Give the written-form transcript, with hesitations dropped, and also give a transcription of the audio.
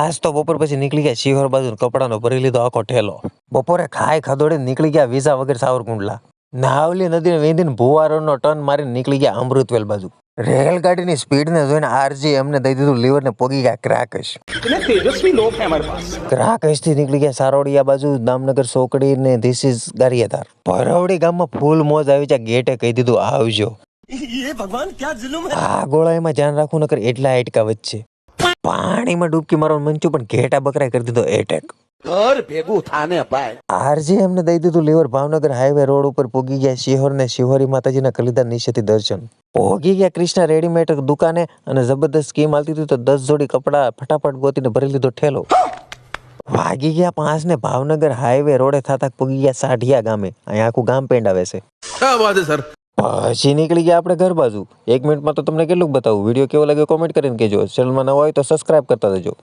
આજ તો બપોર પછી નીકળી ગયા શિહોર બાજુ કપડાનો ભરી લીધો આખો ઠેલો. બપોરે ખાઈ ખદોડે નીકળી ગયા વિઝા વગર સાવરકુંડલા. નાવલી નદીને વેંધીને ભુવારોનો ટર્ન મારીને નીકળી ગયા અમૃતવેલ બાજુ. રેલગાડીની સ્પીડને જોઈને આરજી એમને દઈ દીધું લીવરને પોગી ગયા ક્રાકશ. तेजस्वी लोग हैं हमारे पास। ક્રાકશથી નીકળી ગયા સારોડિયા બાજુ દામનગર સોકડી ને ધીસ ઇઝ ગારિયાધાર. ભરવડી ગામમાં ફૂલ મોજ આવી જાય ગેટે કહી દીધું આવજો. ये भगवान क्या जुल्म है। આ ગોળાઈમાં ધ્યાન રાખવું નકર એટલા આટકા વચ્ચે. પાણીમાં ડૂબકી મારવાનું મનચ્યું પણ ઘેટા બકરાએ કરી દીધો એટેક. घर भेगू थाने पाए। આરજી એમને દઈ દીધું લીવર ભાવનગર હાઈવે રોડ ઉપર પોગી ગયા શિહોર ને શિહોરી માતાજીના કલીદાર નીચેથી દર્શન. પોગી ગયા કૃષ્ણા રેડીમેડ દુકાને અને જબરદસ્ત સ્કીમ આલતી હતી તો 10 જોડી કપડા ફટાફટ ગોતીને ભરી લીધો ઠેલો. વાગી ગયા 5 ને ભાવનગર હાઈવે રોડે થતા પોગી ગયા સાઢિયા ગામે. અહીંયા આખું ગામ પેંડાવે છે. क्या बात है सर। પછી નીકળી ગયા આપણે ઘર બાજુ. 1 મિનિટમાં તો તમને કેટલું બતાવું. વિડીયો કેવો લાગ્યો કોમેન્ટ કરીને કહેજો. ચેનલમાં નવા હોય તો સબસ્ક્રાઇબ કરતા રહેજો.